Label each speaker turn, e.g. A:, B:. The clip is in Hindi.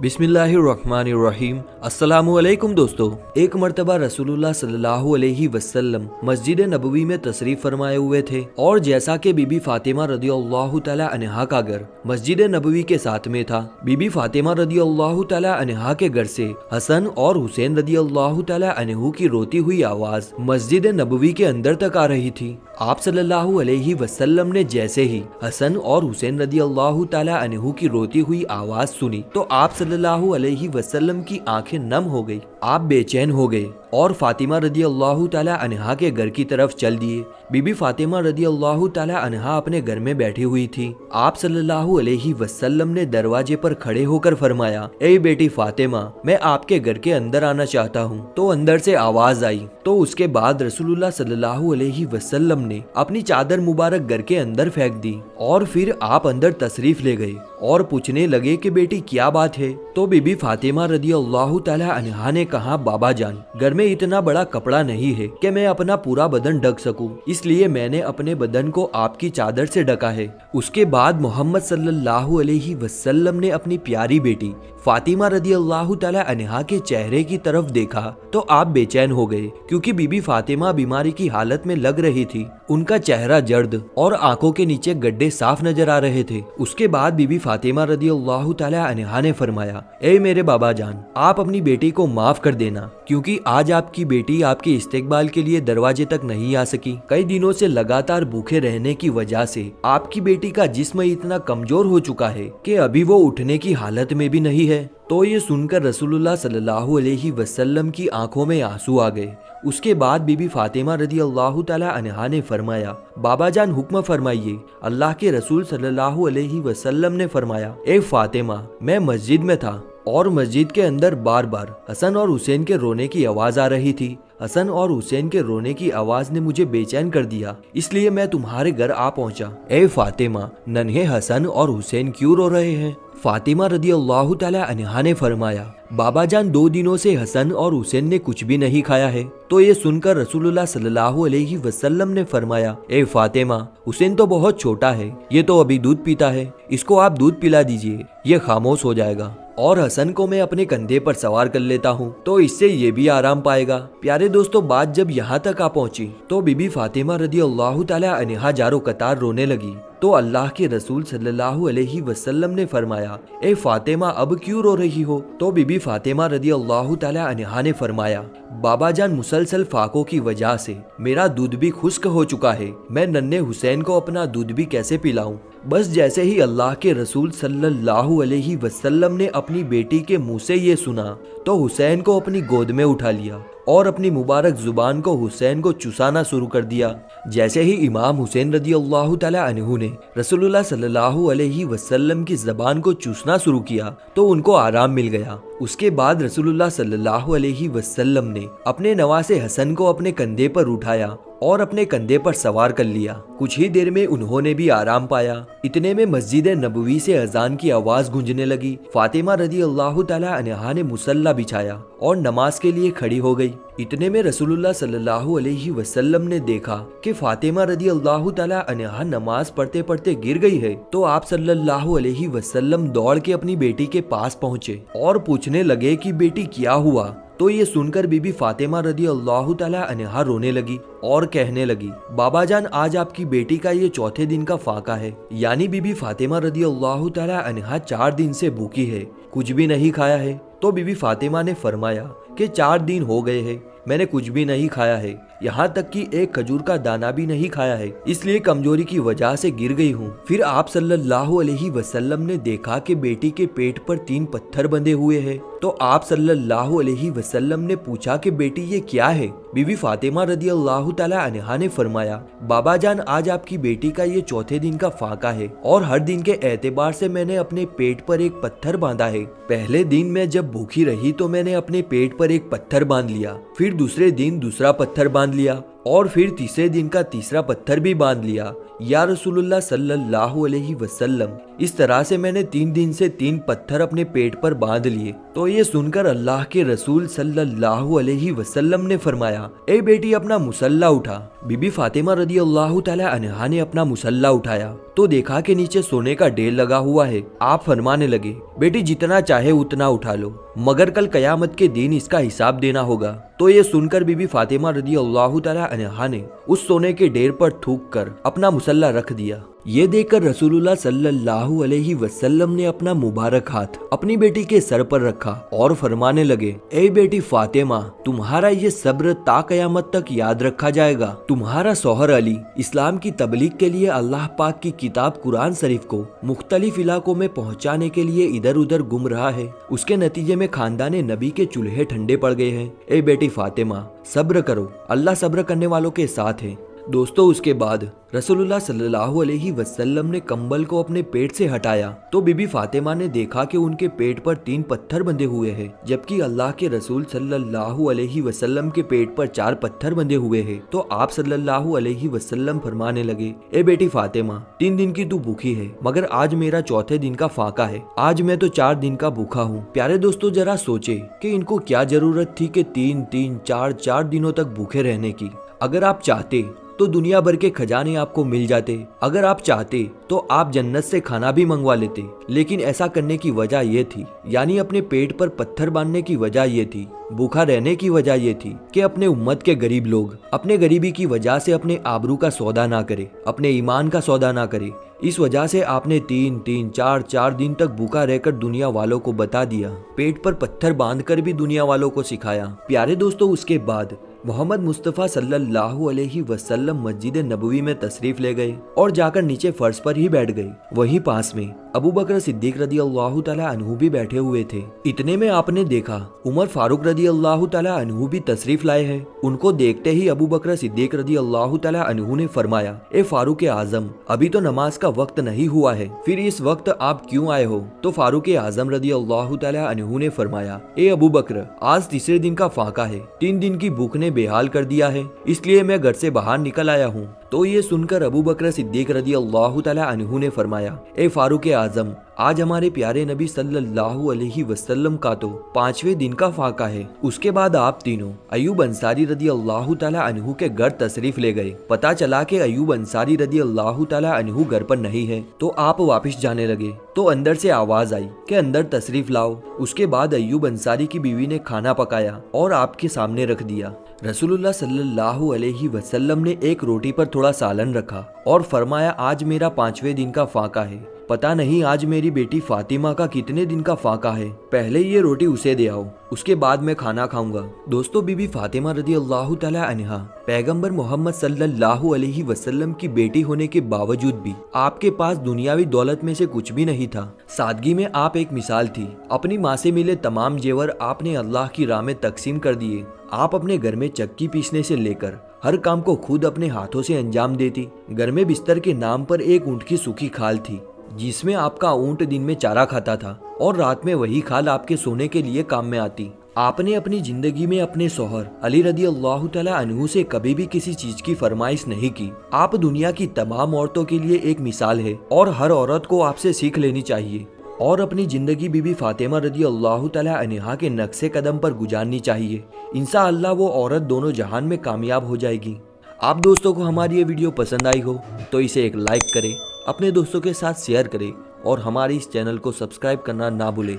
A: बिस्मिल्लाहिर्रहमानिर्रहीम। अस्सलामुअलैकुम दोस्तों। एक मर्तबा रसूलुल्लाह सल्लल्लाहु अलैहि वसल्लम मस्जिद नबवी में तशरीफ फरमाए हुए थे और जैसा कि बीबी फातिमा रदियल्लाहु तआला अन्हा का घर मस्जिद नबवी के साथ में था, बीबी फातिमा रदियल्लाहु तआला अन्हा के घर से हसन और हुसैन रदियल्लाहु तआला अन्हु की रोती हुई आवाज मस्जिद नबवी के अंदर तक आ रही थी। आप सल्लल्लाहु अलैहि वसल्लम ने जैसे ही हसन और हुसैन रदियल्लाहु तआला अन्हु की रोती हुई आवाज सुनी तो आप सल्लल्लाहु अलैहि वसल्लम की आंखें नम हो गई। आप बेचैन हो गए और फातिमा रदियल्लाहु तआला अन्हा के घर की तरफ चल दिए। बीबी फातिमा रदियल्लाहु तआला अन्हा अपने घर में बैठी हुई थी। आप सल्लल्लाहु अलैहि वसल्लम ने दरवाजे पर खड़े होकर फरमाया, ए बेटी फातिमा, मैं आपके घर के अंदर आना चाहता हूँ। तो अंदर से आवाज आई। तो उसके बाद रसूलुल्लाह सल्लल्लाहु अलैहि वसल्लम ने अपनी चादर मुबारक घर के अंदर फेंक दी और फिर आप अंदर तशरीफ ले गए और पूछने लगे कि बेटी क्या बात है। तो बीबी फातिमा रदियल्लाहु तआला अन्हा ने कहा, बाबा जान, घर में इतना बड़ा कपड़ा नहीं है कि मैं अपना पूरा बदन ढक सकूं, इसलिए मैंने अपने बदन को आपकी चादर से ढका है। उसके बाद मोहम्मद सल्लल्लाहु अलैहि वसल्लम ने अपनी प्यारी बेटी फातिमा रदियल्लाहु तआला अन्हा के चेहरे की तरफ देखा तो आप बेचैन हो गए, क्योंकि बीबी फातिमा बीमारी की हालत में लग रही थी। उनका चेहरा जर्द और आंखों के नीचे गड्ढे साफ नजर आ रहे थे। उसके बाद बीबी फातिमा रदियल्लाहु तआला अन्हा ने फरमाया, ए मेरे बाबा जान, आप अपनी बेटी को माफ कर देना, क्योंकि आज आपकी बेटी आपके इस्तेकबाल के लिए दरवाजे तक नहीं आ सकी। कई दिनों से लगातार भूखे रहने की वजह से आपकी बेटी का जिस्म इतना कमजोर हो चुका है कि अभी वो उठने की हालत में भी नहीं है। तो ये सुनकर रसूलुल्लाह सल्लल्लाहु अलैहि वसल्लम की आंखों में आंसू आ गए। उसके बाद बीबी फातिमा रदियल्लाहु तआला अन्हा ने फरमाया, बाबा जान हुक्म फरमाइए। अल्लाह के रसूल सल्लल्लाहु अलैहि वसल्लम ने फरमाया, ए फातिमा, मैं मस्जिद में था और मस्जिद के अंदर बार बार हसन और हुसैन के रोने की आवाज आ रही थी। हसन और हुसैन के रोने की आवाज ने मुझे बेचैन कर दिया, इसलिए मैं तुम्हारे घर आ पहुंचा। ए फातिमा, नन्हे हसन और हुसैन क्यों रो रहे हैं? फातिमा रदियल्लाहु तआला अन्हा ने फरमाया, बाबा जान, 2 दिनों से हसन और हुसैन ने कुछ भी नहीं खाया है। तो ये सुनकर रसूलुल्लाह सल्लल्लाहु अलैहि वसल्लम ने फरमाया, ए फातिमा, हुसैन तो बहुत छोटा है, ये तो अभी दूध पीता है, इसको आप दूध पिला दीजिए, ये खामोश हो जाएगा। और हसन को मैं अपने कंधे पर सवार कर लेता हूँ, तो इससे ये भी आराम पाएगा। प्यारे दोस्तों, बात जब यहाँ तक आ पहुँची तो बीबी फातिमा रदियल्लाहु तआला अन्हा जारो कतार रोने लगी। तो अल्लाह के रसूल सल्लल्लाहु अलैहि वसल्लम ने फरमाया, ए फातिमा, अब क्यों रो रही हो? तो बीबी फातिमा रदियल्लाहु तआला अन्हा ने फरमाया, बाबा जान, मुसलसल फाकों की वजह से मेरा दूध भी खुश्क हो चुका है, मैं नन्हे हुसैन को अपना दूध भी कैसे पिलाऊं? बस जैसे ही अल्लाह के रसूल सल्लल्लाहु अलैहि वसल्लम ने अपनी बेटी के मुंह से ये सुना तो हुसैन को अपनी गोद में उठा लिया और अपनी मुबारक जुबान को हुसैन को चुसाना शुरू कर दिया। जैसे ही इमाम हुसैन रदियल्लाहु तआला अन्हु ने रसूलुल्लाह सल्लल्लाहु अलैहि वसल्लम की जबान को चूसना शुरू किया तो उनको आराम मिल गया। उसके बाद रसूलुल्लाह सल्लल्लाहु अलैहि वसल्लम ने अपने नवासे हसन को अपने कंधे पर उठाया और अपने कंधे पर सवार कर लिया। कुछ ही देर में उन्होंने भी आराम पाया। इतने में मस्जिद नबवी से अजान की आवाज गूंजने लगी। फातिमा रदियल्लाहु तआला अन्हा ने मुसल्ला बिछाया और नमाज के लिए खड़ी हो गई। इतने में रसूलुल्लाह सल्लल्लाहु अलैहि वसल्लम ने देखा कि फातिमा रदियल्लाहु तआला अन्हा नमाज पढ़ते पढ़ते गिर गई है। तो आप सल्लल्लाहु अलैहि वसल्लम दौड़ के अपनी बेटी के पास पहुंचे और पूछने लगे कि बेटी क्या हुआ? तो ये सुनकर बीबी फातिमा रदियल्लाहु तआला अन्हा रोने लगी और कहने लगी, बाबा जान, आज आपकी बेटी का ये चौथे दिन का फाका है। यानी बीबी फातिमा रदियल्लाहु तआला अन्हा 4 दिन से भूखी है, कुछ भी नहीं खाया है। तो बीबी फातिमा ने फरमाया कि 4 दिन हो गए हैं, मैंने कुछ भी नहीं खाया है, यहाँ तक कि एक खजूर का दाना भी नहीं खाया है, इसलिए कमजोरी की वजह से गिर गई हूँ। फिर आप सल्लल्लाहु अलैहि वसल्लम ने देखा कि बेटी के पेट पर 3 पत्थर बंधे हुए हैं। तो आप सल्लल्लाहु अलैहि वसल्लम ने पूछा कि बेटी ये क्या है? बीबी फातिमा रदियल्लाहु तआला अन्हा ने फरमाया, बाबा जान, आज आपकी बेटी का ये चौथे दिन का फाका है और हर दिन के एतबार से मैंने अपने पेट पर एक पत्थर बांधा है। पहले दिन मैं जब भूखी रही तो मैंने अपने पेट पर एक पत्थर बांध लिया, फिर दूसरे दिन दूसरा पत्थर बांध लिया और फिर तीसरे दिन का तीसरा पत्थर भी बांध लिया। या रसूलुल्लाह सल्लल्लाहु अलैहि वसल्लम, इस तरह से मैंने 3 दिन से 3 पत्थर अपने पेट पर बांध लिए। तो ये सुनकर अल्लाह के रसूल सल्लल्लाहु अलैहि वसल्लम ने फरमाया, ए बेटी, अपना मुसल्ला उठा। बीबी फातिमा रदी अल्लाह तआला अन्हा ने अपना मुसल्ला उठाया तो देखा कि नीचे सोने का ढेर लगा हुआ है। आप फरमाने लगे, बेटी जितना चाहे उतना उठा लो, मगर कल कयामत के दिन इसका हिसाब देना होगा। तो ये सुनकर बीबी फातिमा रदी अल्लाह तआला अन्हा ने उस सोने के ढेर पर थूक कर अपना मुसल्ला रख दिया। ये देखकर रसूलुल्लाह सल्लल्लाहु अलैहि वसल्लम ने अपना मुबारक हाथ अपनी बेटी के सर पर रखा और फरमाने लगे, ए बेटी फातिमा, तुम्हारा ये सब्र ता कयामत तक याद रखा जाएगा। तुम्हारा शौहर अली इस्लाम की तबलीग के लिए अल्लाह पाक की किताब कुरान शरीफ को मुख्तलिफ इलाकों में पहुंचाने के लिए इधर उधर घूम रहा है। उसके नतीजे में खानदाने नबी के चूल्हे ठंडे पड़ गए हैं। ए बेटी फातिमा, सब्र करो, अल्लाह सब्र करने वालों के साथ है। दोस्तों, उसके बाद रसूलुल्लाह सल्लल्लाहु अलैहि वसल्लम ने कंबल को अपने पेट से हटाया तो बीबी फातिमा ने देखा कि उनके पेट पर 3 पत्थर बंधे हुए हैं, जबकि अल्लाह के रसूल सल्लल्लाहु अलैहि वसल्लम के पेट पर 4 पत्थर बंधे हुए हैं। तो आप सल्लल्लाहु अलैहि वसल्लम फरमाने लगे, ए बेटी फातिमा, 3 दिन की तू भूखी है, मगर आज मेरा चौथे दिन का फाका है। आज मैं तो 4 दिन का भूखा हूँ। प्यारे दोस्तों, जरा सोचे कि इनको क्या जरूरत थी कि 3-3, 4-4 दिनों तक भूखे रहने की। अगर आप चाहते तो दुनिया भर के खजाने आपको मिल जाते। अगर आप चाहते तो आप जन्नत से खाना भी मंगवा लेते। लेकिन ऐसा करने की वजह ये थी, यानी अपने पेट पर पत्थर बांधने की वजह ये थी, भूखा रहने की वजह ये थी कि अपने उम्मत के गरीब लोग अपने गरीबी की वजह से अपने आबरू का सौदा ना करे, अपने ईमान का सौदा ना करे। इस वजह से आपने 3-3, 4-4 दिन तक भूखा रहकर दुनिया वालों को बता दिया, पेट पर पत्थर बांधकर भी दुनिया वालों को सिखाया। प्यारे दोस्तों, उसके बाद मोहम्मद मुस्तफ़ा सल्लल्लाहु अलैहि वसल्लम मस्जिद नबवी में तशरीफ ले गए और जाकर नीचे फर्श पर ही बैठ गए। वहीं पास में अबू बकर सिद्दीक रदी अल्लाह तआला अन्हु भी बैठे हुए थे। इतने में आपने देखा उमर फारूक रदी अल्लाह तआला अन्हु भी तशरीफ लाए हैं। उनको देखते ही अबू बकर सिद्दीक रदी अल्लाह तआला अन्हु ने फरमाया, ए फारूक आजम, अभी तो नमाज का वक्त नहीं हुआ है, फिर इस वक्त आप क्यों आए हो? तो फारूक आजम रदी अल्लाह तआला अन्हु ने फरमाया, ए अबू बकर, आज तीसरे दिन का फाका है, 3 दिन की भूख ने बेहाल कर दिया है, इसलिए मैं घर से बाहर निकल आया हूँ। तो ये सुनकर अबू बकर सिद्दीक रदी अल्लाह तआला अन्हु ने फरमाया, ए फारूक आजम, आज हमारे प्यारे नबी सल्लल्लाहु अलैहि वसल्लम का तो 5वें दिन का फाका है। उसके बाद आप तीनों अयूब अंसारी रदी अल्लाह तआला अन्हु के घर तशरीफ ले गए। पता चला कि अयूब अंसारी रदी अल्लाह तआला अन्हु घर पर नहीं है, तो आप वापस जाने लगे तो अंदर से आवाज आई कि अंदर तशरीफ लाओ। उसके बाद अयूब अंसारी की बीवी ने खाना पकाया और आपके सामने रख दिया। रसूलुल्लाह सल्लल्लाहु अलैहि वसल्लम ने एक रोटी पर थोड़ा सालन रखा और फरमाया, आज मेरा 5वें दिन का फाका है, पता नहीं आज मेरी बेटी फातिमा का कितने दिन का फाका है, पहले ये रोटी उसे दे आओ, उसके बाद मैं खाना खाऊंगा। दोस्तों, बीबी फातिमा रदी अल्लाह तआला अन्हा पैगंबर मोहम्मद सल्लल्लाहु अलैहि वसल्लम की बेटी होने के बावजूद भी आपके पास दुनियावी दौलत में से कुछ भी नहीं था। सादगी में आप एक मिसाल थी। अपनी माँ से मिले तमाम जेवर आपने अल्लाह की राह में तकसीम कर दिए। आप अपने घर में चक्की पीसने से लेकर हर काम को खुद अपने हाथों से अंजाम देती। घर में बिस्तर के नाम पर एक ऊंट की सूखी खाल थी, जिसमें आपका ऊंट दिन में चारा खाता था और रात में वही खाल आपके सोने के लिए काम में आती। आपने अपनी जिंदगी में अपने शौहर अली रदी अल्लाह तआला अन्हु से कभी भी किसी चीज की फरमाइश नहीं की। आप दुनिया की तमाम औरतों के लिए एक मिसाल है और हर औरत को आपसे सीख लेनी चाहिए और अपनी जिंदगी बीबी फातिमा रदी अल्लाह तआला अन्हा के नक्शे कदम पर गुजारनी चाहिए। इंशाअल्लाह वो औरत दोनों जहान में कामयाब हो जाएगी। आप दोस्तों को हमारी ये वीडियो पसंद आई हो तो इसे एक लाइक करें, अपने दोस्तों के साथ शेयर करें और हमारे इस चैनल को सब्सक्राइब करना ना भूलें।